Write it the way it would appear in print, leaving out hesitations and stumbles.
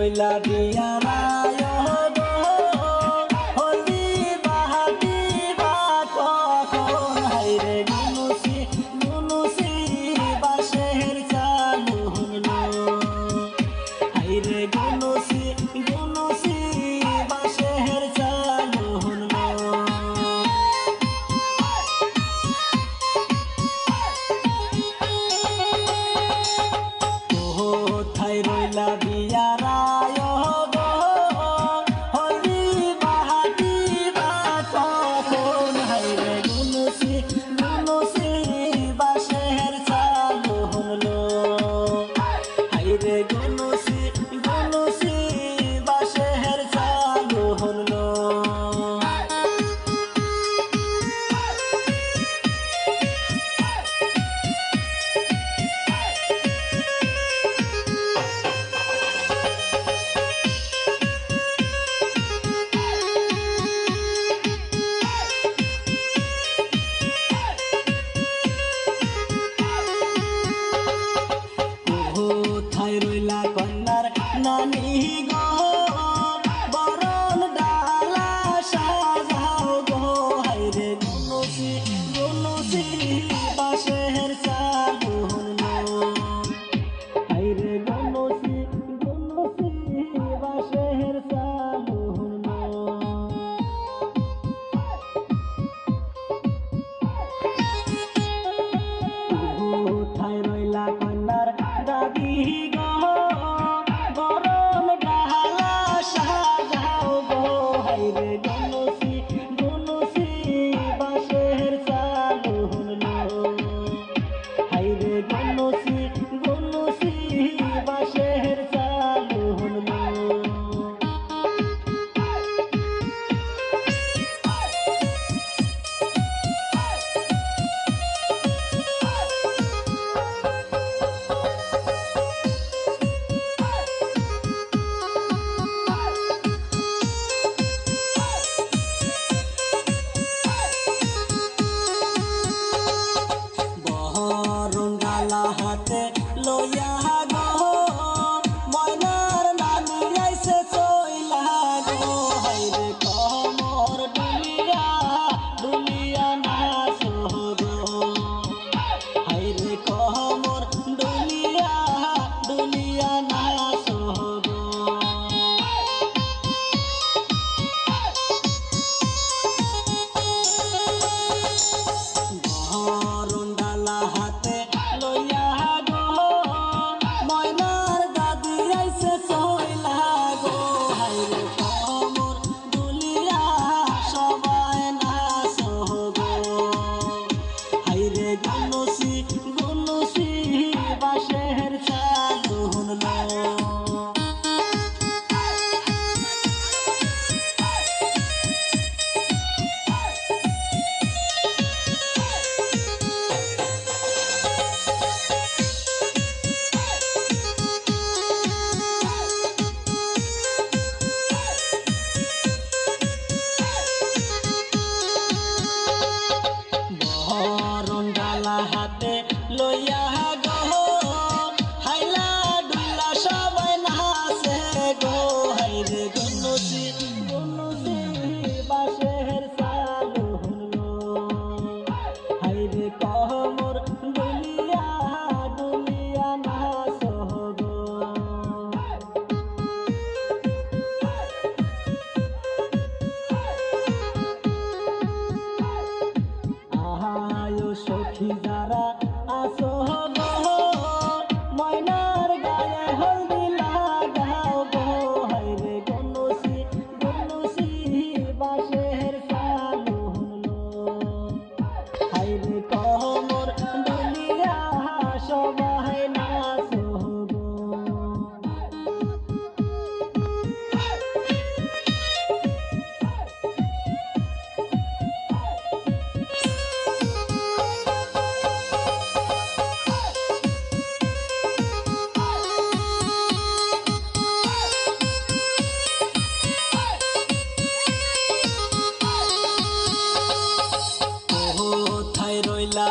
রইলা বিয়ারায় গো হলদি বাহাতি বা কখন হাইরে গুনুসি গুনুসি বাঁশের চালু হলো হাইরে গুনুসি গুনুসি বাঁশের চালু হলো কোথায় রইলা বিয়ারায় গো হলদি বাহাতি বা কখন হাইরে গুনুসি গুনুসি বাঁশের চালু হলো হাইরে গুনুসি গুনুসি বাঁশের চালু হলো কোথায় রইলা কন্যার নানি গো বরণ ডালা সাজাও গো হাইরে গুনুসি গুনুসি বাঁশের চালু হলো হাইরে গুনুসি গুনুসি বাঁশের চালু হলো কোথায় রইলা কন্যার দাদি গো বরণ ডালা সাজাও গো হাইরে গুনুসি গুনুসি বাঁশের চালু হলো হাইরে গুনুসি গুনুসি বাঁশের চালু হলো বরঙ্গালা হাতে লইয়া গো ময়নার নানি আইছে চইলা গো হাইরে কমর ডুলিয়া ডুলিয়া নাচো গো হাইরে কমর ডুলিয়া ডুলিয়া নাচো গো বরঙ্গালা হাতে লইয়া গো ময়নার দাদি আইছে চইলা গো হাইরে কমর দুলিয়া সবাই নাচো গো হাইরে গুনুসি গুনুসি বাঁশের চালু হলো বরঙ্গালা হাতে লইয়া গো হাইলা ডুলা সবাই নাচে গো হাইরে গুনুসি গুনুসি বাঁশের চালু হলো হাইরে কমর ডুলিয়া ডুলিয়া নাচো গো আহায়ো সখী যারা আসো গো ময়নার গায়ে হলদি লাগাও গো হাইরে গুনুসি গুনুসি বাঁশের চালু হলো হাইরে কমর ডুলিয়া সবাই নাচো গো কোথায় রইলা